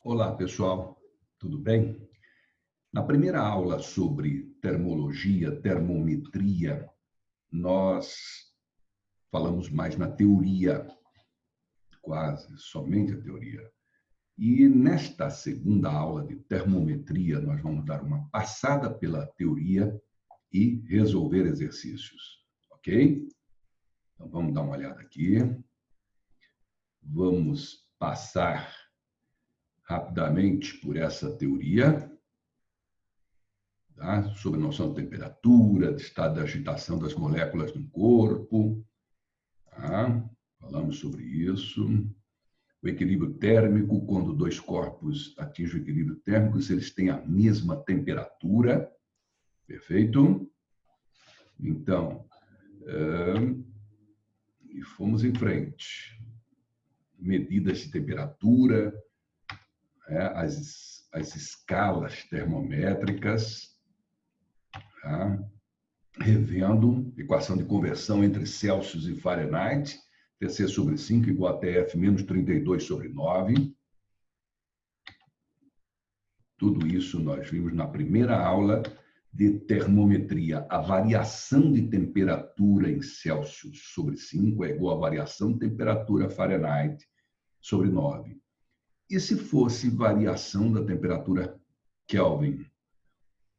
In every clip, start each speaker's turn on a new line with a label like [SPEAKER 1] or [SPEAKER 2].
[SPEAKER 1] Olá, pessoal, tudo bem? Na primeira aula sobre termologia, termometria, nós falamos mais na teoria, quase somente a teoria. E nesta segunda aula de termometria, nós vamos dar uma passada pela teoria e resolver exercícios, ok? Então vamos dar uma olhada aqui. Vamos passar rapidamente por essa teoria. Tá? Sobre a noção de temperatura, de estado de agitação das moléculas no corpo. Tá? Falamos sobre isso. O equilíbrio térmico, quando dois corpos atingem o equilíbrio térmico, se eles têm a mesma temperatura. Perfeito? Então, e fomos em frente. Medidas de temperatura, as escalas termométricas, tá? Revendo equação de conversão entre Celsius e Fahrenheit, TC sobre 5 igual a TF menos 32 sobre 9. Tudo isso nós vimos na primeira aula de termometria. A variação de temperatura em Celsius sobre 5 é igual à variação de temperatura Fahrenheit sobre 9. E se fosse variação da temperatura Kelvin?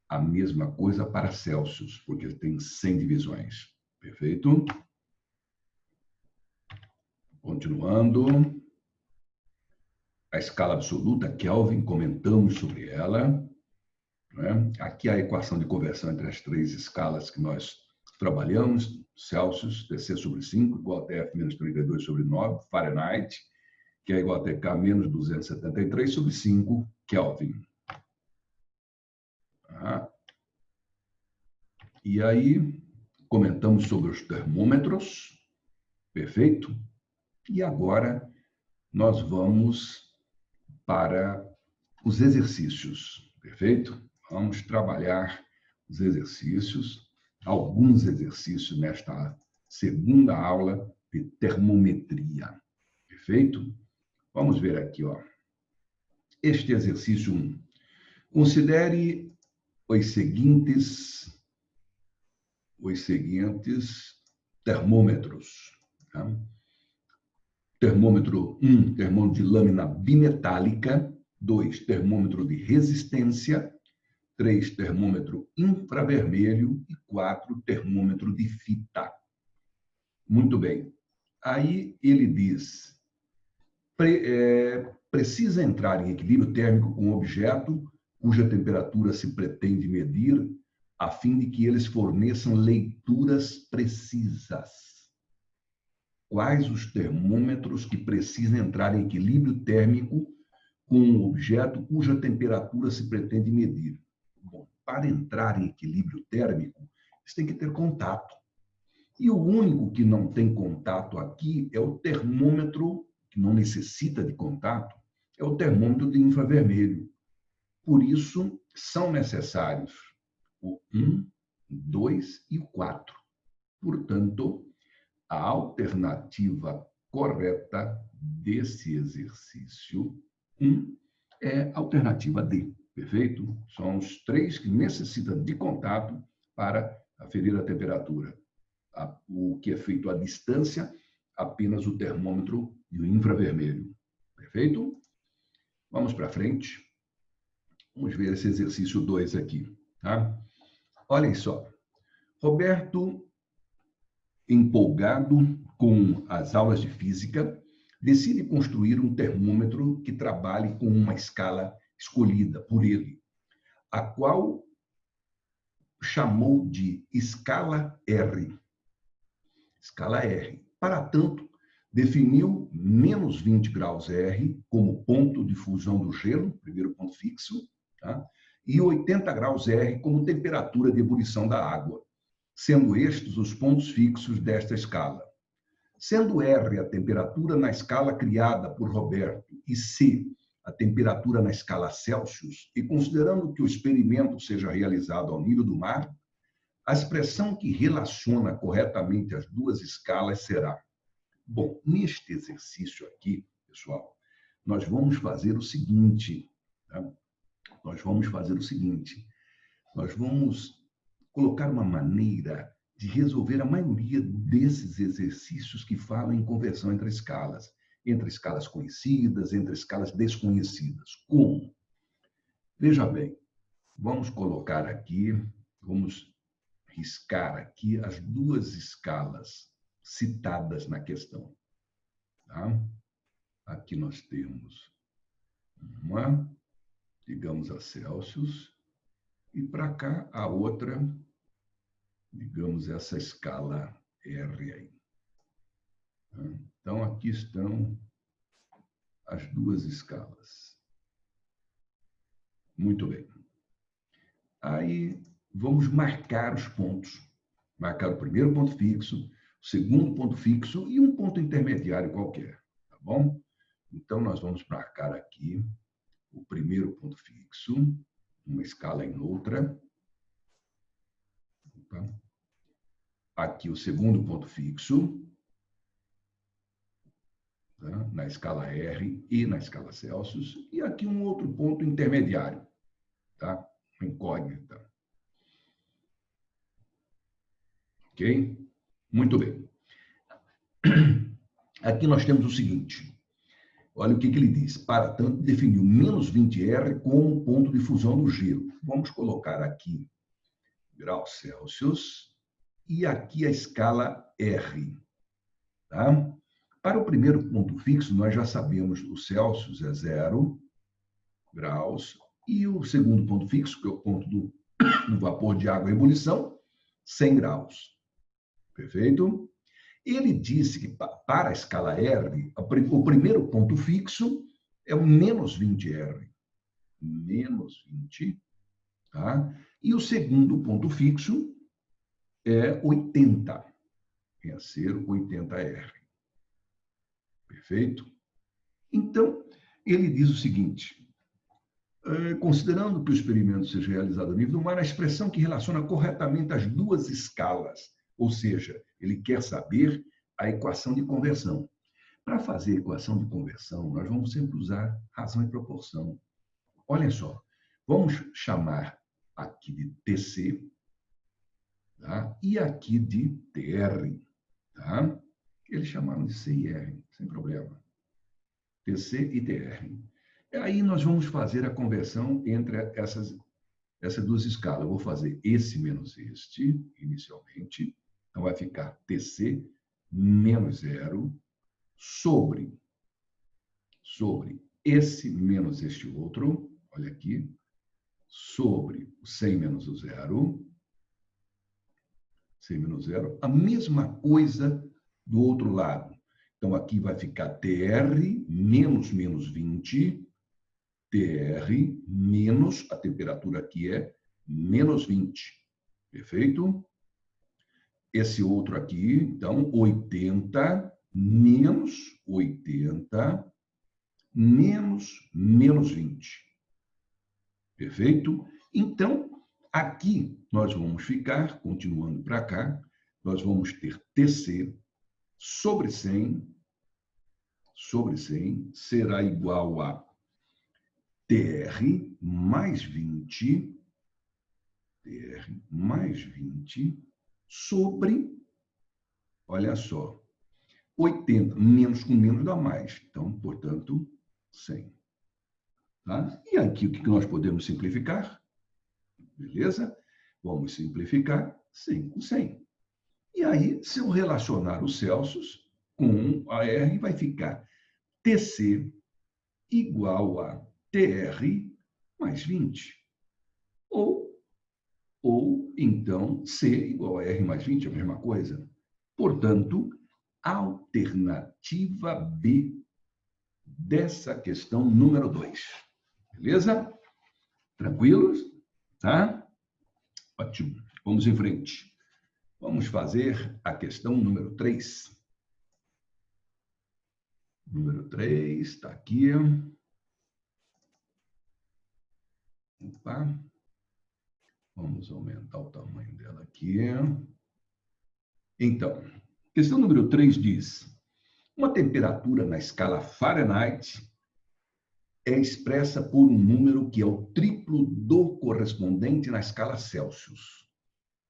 [SPEAKER 1] A mesma coisa para Celsius, porque ele tem 100 divisões. Perfeito? Continuando. A escala absoluta, Kelvin, comentamos sobre ela. Né? Aqui a equação de conversão entre as três escalas que nós trabalhamos. Celsius, TC sobre 5, igual a TF menos 32 sobre 9. Fahrenheit, que é igual a TK menos 273 sobre 5, Kelvin. E aí, comentamos sobre os termômetros, perfeito? E agora, nós vamos para os exercícios, perfeito? Vamos trabalhar os exercícios, alguns exercícios nesta segunda aula de termometria, perfeito? Vamos ver aqui, ó. Este exercício 1. Considere os seguintes termômetros. Tá? Termômetro 1, termômetro de lâmina bimetálica. 2, termômetro de resistência. 3, termômetro infravermelho. E 4, termômetro de fita. Muito bem. Aí ele diz, precisa entrar em equilíbrio térmico com um objeto cuja temperatura se pretende medir, a fim de que eles forneçam leituras precisas. Quais os termômetros que precisam entrar em equilíbrio térmico com um objeto cuja temperatura se pretende medir? Bom, para entrar em equilíbrio térmico, eles têm que ter contato. E o único que não tem contato aqui é o termômetro, que não necessita de contato, é o termômetro de infravermelho. Por isso, são necessários o 1, 2 e o 4. Portanto, a alternativa correta desse exercício 1 é a alternativa D, perfeito? São os três que necessitam de contato para aferir a temperatura. O que é feito à distância, apenas o termômetro e o infravermelho, perfeito? Vamos para frente. Vamos ver esse exercício 2 aqui, tá? Olhem só. Roberto, empolgado com as aulas de física, decide construir um termômetro que trabalhe com uma escala escolhida por ele, a qual chamou de escala R. Escala R. Para tanto, definiu menos 20 graus R como ponto de fusão do gelo, primeiro ponto fixo, tá? E 80 graus R como temperatura de ebulição da água, sendo estes os pontos fixos desta escala. Sendo R a temperatura na escala criada por Roberto e C a temperatura na escala Celsius, e considerando que o experimento seja realizado ao nível do mar, a expressão que relaciona corretamente as duas escalas será... Bom, neste exercício aqui, pessoal, nós vamos fazer o seguinte, tá? Nós vamos fazer o seguinte, nós vamos colocar uma maneira de resolver a maioria desses exercícios que falam em conversão entre escalas conhecidas, entre escalas desconhecidas. Como? Veja bem, vamos colocar aqui, vamos riscar aqui as duas escalas citadas na questão. Tá? Aqui nós temos uma, digamos, a Celsius, e para cá a outra, digamos, essa escala R aí. Então, aqui estão as duas escalas. Muito bem. Aí, vamos marcar os pontos. Marcar o primeiro ponto fixo, o segundo ponto fixo e um ponto intermediário qualquer, tá bom? Então, nós vamos marcar aqui o primeiro ponto fixo, uma escala em outra. Opa. Aqui o segundo ponto fixo, tá? Na escala R e na escala Celsius, e aqui um outro ponto intermediário, tá? Uma incógnita. Ok? Muito bem. Aqui nós temos o seguinte. Olha o que ele diz. Para tanto, definiu menos 20R como ponto de fusão do gelo. Vamos colocar aqui graus Celsius e aqui a escala R. Tá? Para o primeiro ponto fixo, nós já sabemos que o Celsius é 0 graus e o segundo ponto fixo, que é o ponto do vapor de água em ebulição, 100 graus. Perfeito? Ele disse que para a escala R, o primeiro ponto fixo é o menos 20R. Menos 20. Tá? E o segundo ponto fixo é 80. Vem a ser 80R. Perfeito? Então, ele diz o seguinte. Considerando que o experimento seja realizado a nível do mar, a expressão que relaciona corretamente as duas escalas, ou seja, ele quer saber a equação de conversão. Para fazer a equação de conversão, nós vamos sempre usar razão e proporção. Olhem só, vamos chamar aqui de TC, tá? E aqui de TR. Tá? Eles chamaram de C e R, sem problema. TC e TR. E aí nós vamos fazer a conversão entre essas duas escalas. Eu vou fazer esse menos este, inicialmente. Então, vai ficar TC menos 0 sobre esse menos este outro, olha aqui, sobre o 100 menos o 0, 100 menos 0, a mesma coisa do outro lado. Então, aqui vai ficar TR menos 20, TR menos, a temperatura aqui é menos 20. Perfeito? Esse outro aqui, então, 80 menos 80 menos menos 20. Perfeito? Então, aqui nós vamos ficar, continuando para cá, nós vamos ter TC sobre 100 será igual a TR mais 20, TR mais 20 sobre, olha só, 80, menos com menos dá mais. Então, portanto, 100. Tá? E aqui o que nós podemos simplificar? Beleza? Vamos simplificar 100 com 100. E aí, se eu relacionar os Celsius com a R, vai ficar TC igual a TR mais 20. Ou então, C igual a R mais 20, a mesma coisa. Portanto, alternativa B dessa questão número 2. Beleza? Tranquilos? Tá? Ótimo. Vamos em frente. Vamos fazer a questão número 3. Número 3, está aqui. Opa. Vamos aumentar o tamanho dela aqui. Então, questão número 3 diz: uma temperatura na escala Fahrenheit é expressa por um número que é o triplo do correspondente na escala Celsius.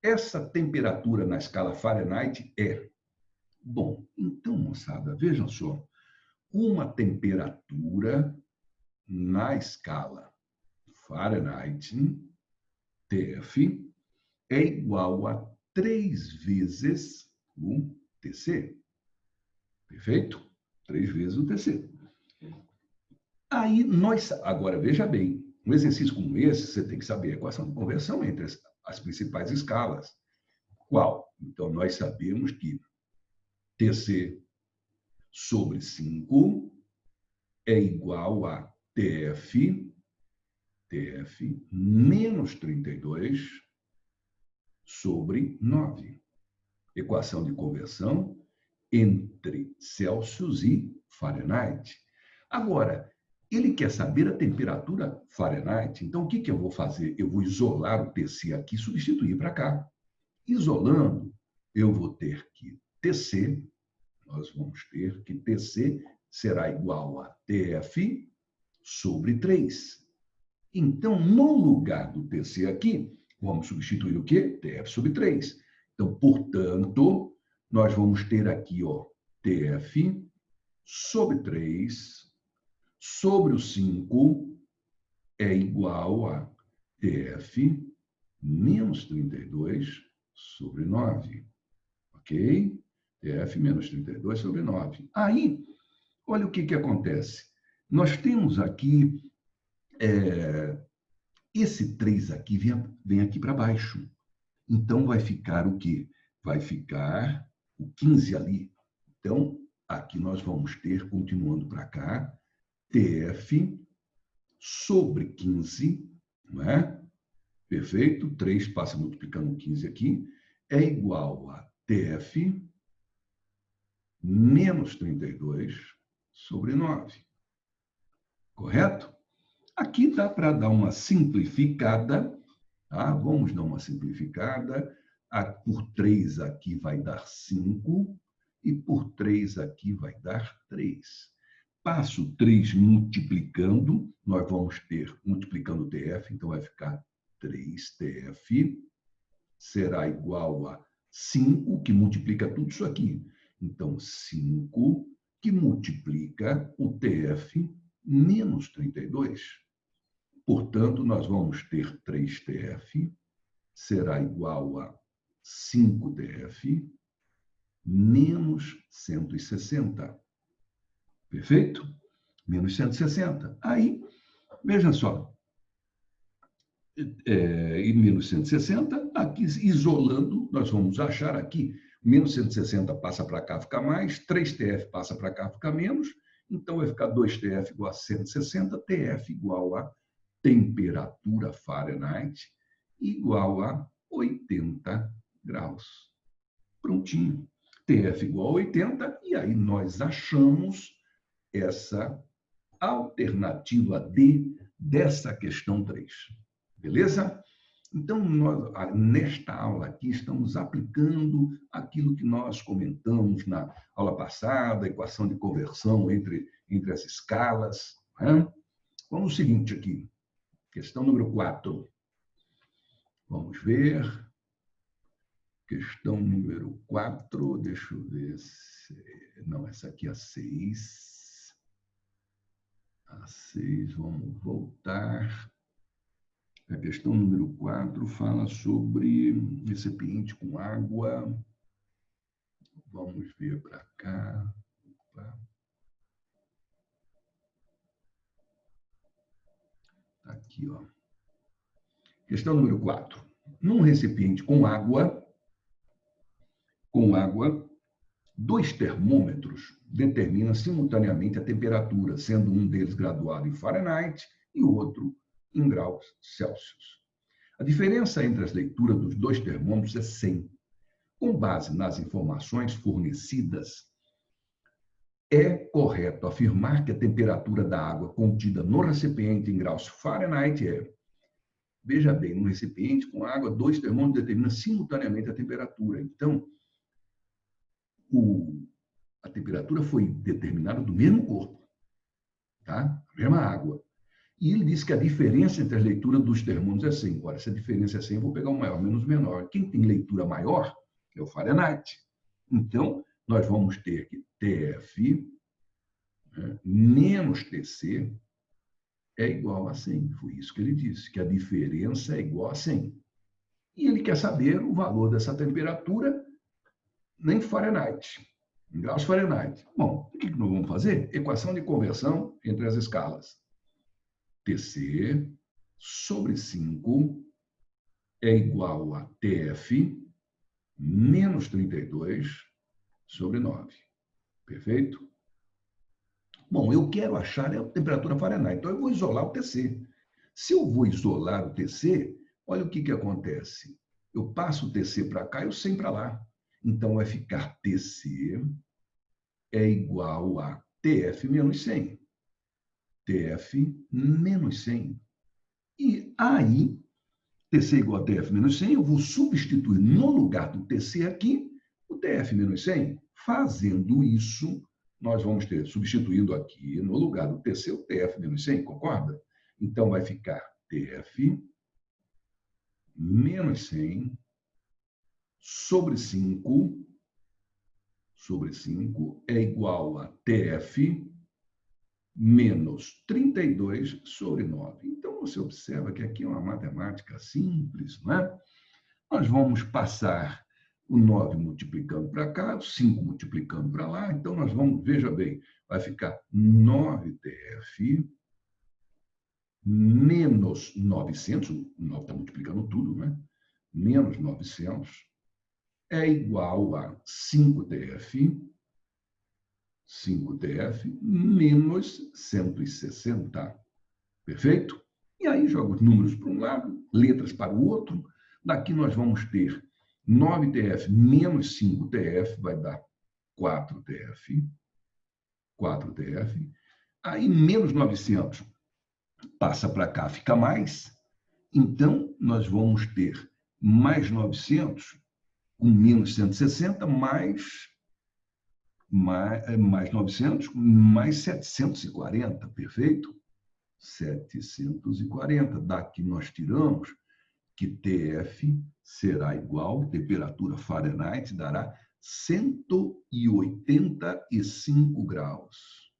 [SPEAKER 1] Essa temperatura na escala Fahrenheit é... Bom, então, moçada, vejam só. Uma temperatura na escala Fahrenheit, TF, é igual a 3 vezes o TC. Perfeito? 3 vezes o TC. Aí nós... Agora, veja bem, um exercício como esse, você tem que saber a equação de conversão entre as principais escalas. Qual? Então, nós sabemos que TC sobre 5 é igual a TF menos 32 sobre 9. Equação de conversão entre Celsius e Fahrenheit. Agora, ele quer saber a temperatura Fahrenheit. Então, o que eu vou fazer? Eu vou isolar o TC aqui e substituir para cá. Isolando, eu vou ter que TC, nós vamos ter que TC será igual a TF sobre 3. Então, no lugar do TC aqui, vamos substituir o quê? TF sobre 3. Então, portanto, nós vamos ter aqui, ó, TF sobre 3 sobre o 5 é igual a TF menos 32 sobre 9. Ok? TF menos 32 sobre 9. Aí, olha o que acontece. Nós temos aqui... esse 3 aqui vem aqui para baixo. Então, vai ficar o quê? Vai ficar o 15 ali. Então, aqui nós vamos ter, continuando para cá, TF sobre 15, não é? Perfeito? 3 passa multiplicando 15 aqui, é igual a TF menos 32 sobre 9. Correto? Aqui dá para dar uma simplificada, tá? Vamos dar uma simplificada. Por 3 aqui vai dar 5 e por 3 aqui vai dar 3. Passo 3 multiplicando, nós vamos ter, multiplicando o TF, então vai ficar 3TF, será igual a 5, que multiplica tudo isso aqui. Então, 5, que multiplica o TF menos 32. Portanto, nós vamos ter 3TF, será igual a 5TF menos 160. Perfeito? Menos 160. Aí, veja só. E menos 160, aqui isolando, nós vamos achar aqui, menos 160 passa para cá, fica mais, 3TF passa para cá, fica menos, então vai ficar 2TF igual a 160, TF igual a temperatura Fahrenheit igual a 80 graus. Prontinho. TF igual a 80, e aí nós achamos essa alternativa D dessa questão 3. Beleza? Então, nós, nesta aula aqui, estamos aplicando aquilo que nós comentamos na aula passada, a equação de conversão entre as escalas. Né? Vamos ao seguinte aqui. Questão número 4. Vamos ver. Questão número 4. Deixa eu ver se... Não, essa aqui é a 6. A 6, vamos voltar. A questão número 4 fala sobre recipiente com água. Vamos ver para cá. Opa. Tá aqui, ó. Questão número 4. Num recipiente com água, 2 termômetros determinam simultaneamente a temperatura, sendo um deles graduado em Fahrenheit e o outro em graus Celsius. A diferença entre as leituras dos 2 termômetros é 100. Com base nas informações fornecidas, é correto afirmar que a temperatura da água contida no recipiente em graus Fahrenheit é... Veja bem, no recipiente com água, 2 termômetros determinam simultaneamente a temperatura. Então, a temperatura foi determinada do mesmo corpo, tá? A mesma água. E ele disse que a diferença entre as leituras dos termômetros é 100. Ora, se a diferença é 100, eu vou pegar o maior menos o menor. Quem tem leitura maior é o Fahrenheit. Então, nós vamos ter que TF, né, menos TC é igual a 100. Foi isso que ele disse, que a diferença é igual a 100. E ele quer saber o valor dessa temperatura em Fahrenheit, em graus Fahrenheit. Bom, o que nós vamos fazer? Equação de conversão entre as escalas. TC sobre 5 é igual a TF menos 32 sobre 9. Perfeito? Bom, eu quero achar a temperatura Fahrenheit, então eu vou isolar o TC. Se eu vou isolar o TC, olha o que acontece. Eu passo o TC para cá e o 100 para lá. Então, vai ficar TC é igual a TF menos 100. TF menos 100. E aí, TC igual a TF menos 100, eu vou substituir no lugar do TC aqui, o TF menos 100. Fazendo isso, nós vamos ter, substituindo aqui no lugar do TC, o TF menos 100, concorda? Então, vai ficar TF menos 100 sobre 5 é igual a TF menos 32 sobre 9. Então, você observa que aqui é uma matemática simples, não é? Nós vamos passar o 9 multiplicando para cá, o 5 multiplicando para lá. Então, nós vamos, veja bem, vai ficar 9TF menos 900, o 9 está multiplicando tudo, né? Menos 900 é igual a 5TF menos 160. Perfeito? E aí joga os números para um lado, letras para o outro. Daqui nós vamos ter 9TF menos 5TF, vai dar 4TF. Aí menos 900 passa para cá, fica mais. Então, nós vamos ter mais 900 com menos 160, mais 900, mais 740, perfeito? 740. Daqui nós tiramos que TF será igual, temperatura Fahrenheit, dará 185 graus.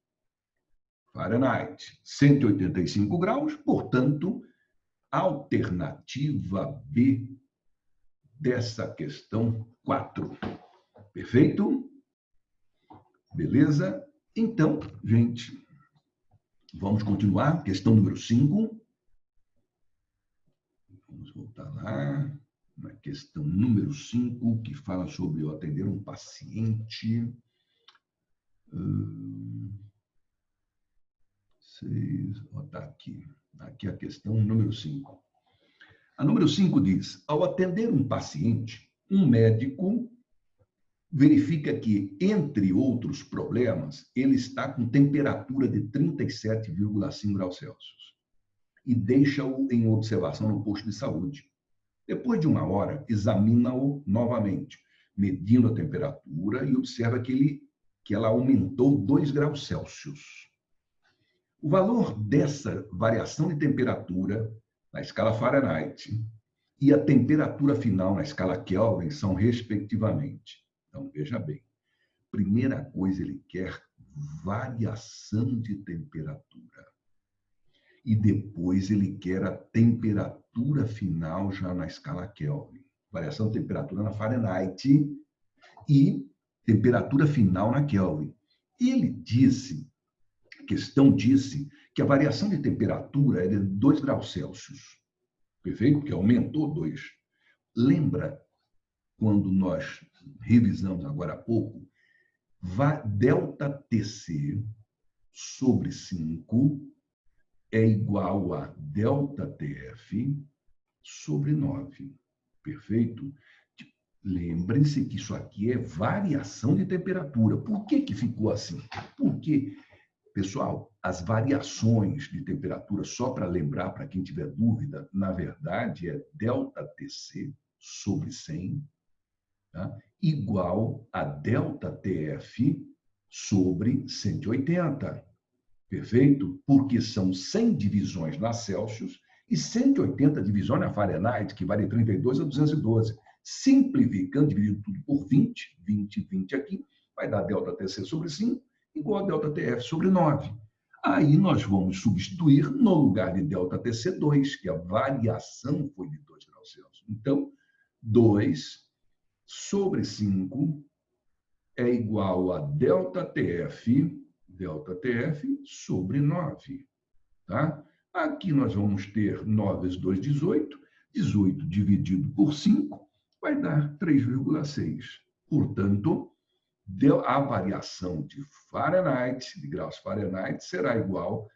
[SPEAKER 1] Fahrenheit, 185 graus, portanto, alternativa B dessa questão 4. Perfeito? Beleza? Então, gente, vamos continuar. Questão número 5. Vamos voltar lá. Na questão número 5, que fala sobre eu atender um paciente. 6, está aqui. Aqui a questão número 5. A número 5 diz: ao atender um paciente, um médico verifica que, entre outros problemas, ele está com temperatura de 37,5 graus Celsius e deixa-o em observação no posto de saúde. Depois de 1 hora, examina-o novamente, medindo a temperatura e observa que ela aumentou 2 graus Celsius. O valor dessa variação de temperatura na escala Fahrenheit e a temperatura final na escala Kelvin são, respectivamente. Então, veja bem. Primeira coisa, ele quer variação de temperatura. E depois ele quer a temperatura final já na escala Kelvin. Variação de temperatura na Fahrenheit e temperatura final na Kelvin. Ele disse, a questão disse, que a variação de temperatura é de 2 graus Celsius. Perfeito? Porque aumentou 2. Lembra quando nós revisamos agora há pouco, delta TC sobre 5 é igual a delta TF sobre 9. Perfeito? Lembrem-se que isso aqui é variação de temperatura. Por que ficou assim? Porque, pessoal, as variações de temperatura, só para lembrar, para quem tiver dúvida, na verdade é delta TC sobre 100, tá? Igual a delta TF sobre 180. Perfeito? Porque são 100 divisões na Celsius e 180 divisões na Fahrenheit, que vai de 32 a 212. Simplificando, dividindo tudo por 20, 20, 20 aqui, vai dar ΔTC sobre 5, igual a ΔTF sobre 9. Aí nós vamos substituir no lugar de ΔTC 2, que a variação foi de 2 graus Celsius. Então, 2 sobre 5 é igual a ΔTF sobre 9. Tá? Aqui nós vamos ter 9 vezes 2, 18. 18 dividido por 5 vai dar 3,6. Portanto, a variação de Fahrenheit, de graus Fahrenheit, será igual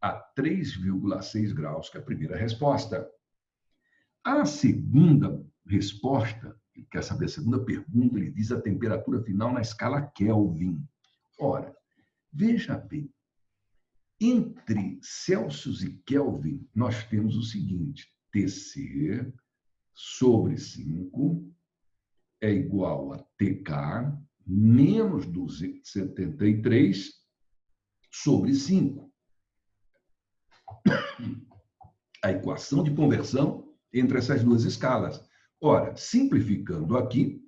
[SPEAKER 1] a 3,6 graus, que é a primeira resposta. A segunda resposta, ele quer saber a segunda pergunta, ele diz a temperatura final na escala Kelvin. Ora, veja bem, entre Celsius e Kelvin, nós temos o seguinte: TC sobre 5 é igual a TK menos 273 sobre 5. A equação de conversão entre essas duas escalas. Ora, simplificando aqui,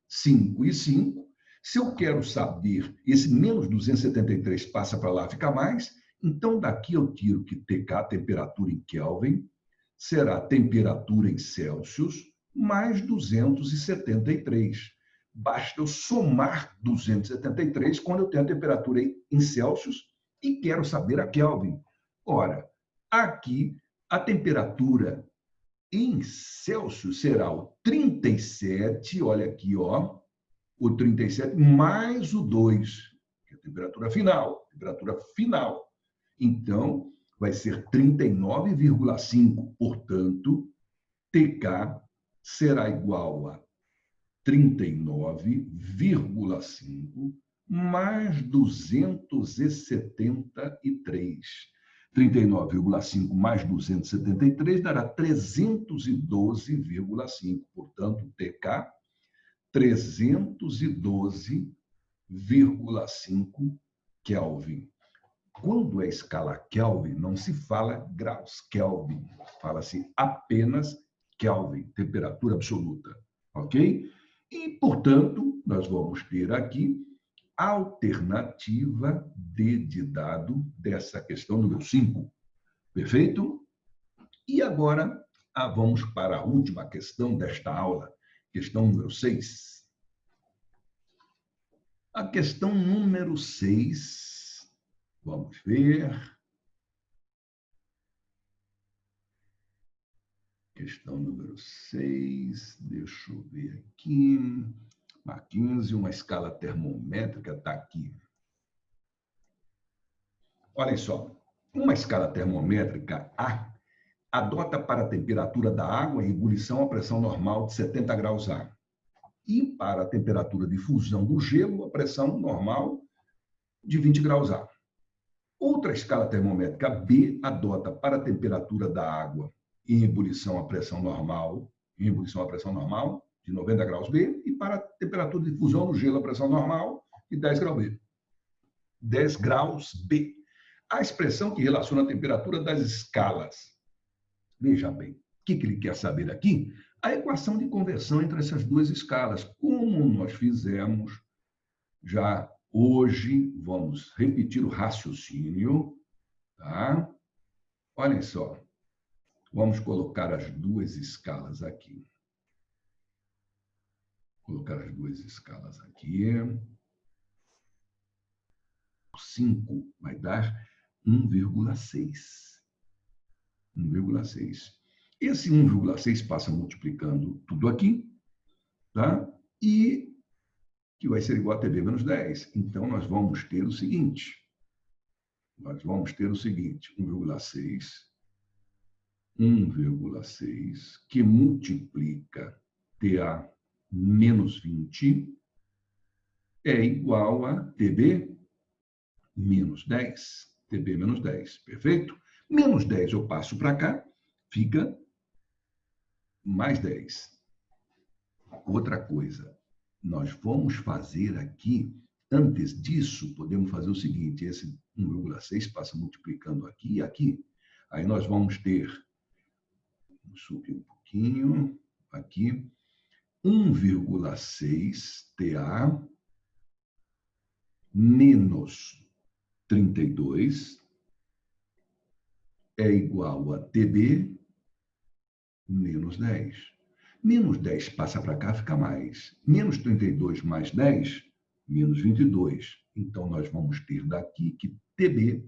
[SPEAKER 1] 5 e 5, se eu quero saber, esse menos 273 passa para lá, fica mais, então daqui eu tiro que TK, temperatura em Kelvin, será temperatura em Celsius, mais 273. Basta eu somar 273 quando eu tenho a temperatura em Celsius e quero saber a Kelvin. Ora, aqui a temperatura em Celsius será o 37, olha aqui, ó, o 37 mais o 2, que é a temperatura final, Então, vai ser 39,5. Portanto, TK será igual a 39,5 mais 273. 39,5 mais 273 dará 312,5. Portanto, TK, 312,5 Kelvin. Quando é escala Kelvin, não se fala graus Kelvin, fala-se apenas Kelvin, temperatura absoluta, ok? E, portanto, nós vamos ter aqui a alternativa D de dado dessa questão número 5. Perfeito? E agora, vamos para a última questão desta aula, questão número 6. A questão número 6, vamos ver. Questão número 6, deixa eu ver aqui. A 15, uma escala termométrica está aqui. Olha só, uma escala termométrica A adota para a temperatura da água em ebulição a pressão normal de 70 graus A. E para a temperatura de fusão do gelo, a pressão normal de 20 graus A. Outra escala termométrica B adota para a temperatura da água em ebulição a pressão normal, de 90 graus B, e para a temperatura de fusão do gelo, a pressão normal, de 10 graus B. 10 graus B. A expressão que relaciona a temperatura das escalas. Veja bem, o que ele quer saber aqui? A equação de conversão entre essas duas escalas. Como nós fizemos já hoje, vamos repetir o raciocínio, tá? Olhem só. Vamos colocar as duas escalas aqui. Colocar as duas escalas aqui. 5 vai dar 1,6. 1,6. Esse 1,6 passa multiplicando tudo aqui, tá? E que vai ser igual a TV menos 10. Então, nós vamos ter o seguinte. 1,6 que multiplica TA menos 20 é igual a TB menos 10. TB menos 10, perfeito? Menos 10 eu passo para cá, fica mais 10. Outra coisa, nós vamos fazer aqui Antes disso, podemos fazer o seguinte, esse 1,6 passa multiplicando aqui e aqui. Aí nós vamos ter, vamos subir um pouquinho, aqui, 1,6 TA menos 32 é igual a TB menos 10. Menos 10 passa para cá, fica mais. Menos 32 mais 10, menos 22. Então, nós vamos ter daqui que TB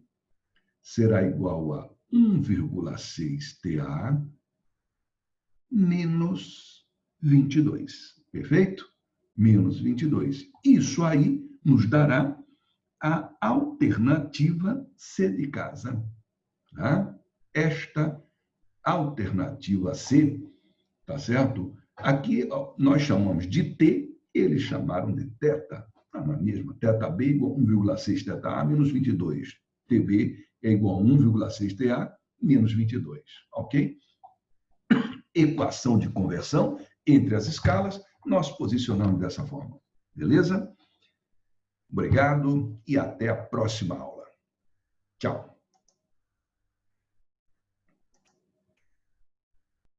[SPEAKER 1] será igual a 1,6 TA menos 22. Perfeito? Menos 22. Isso aí nos dará a alternativa C de casa. Tá? Esta alternativa C, tá certo? Aqui nós chamamos de T, eles chamaram de teta. Está na mesma. Teta B igual a 1,6 teta A menos 22. TB é igual a 1,6 TA menos 22. Ok? Equação de conversão entre as escalas, nós posicionamos dessa forma. Beleza? Obrigado e até a próxima aula. Tchau.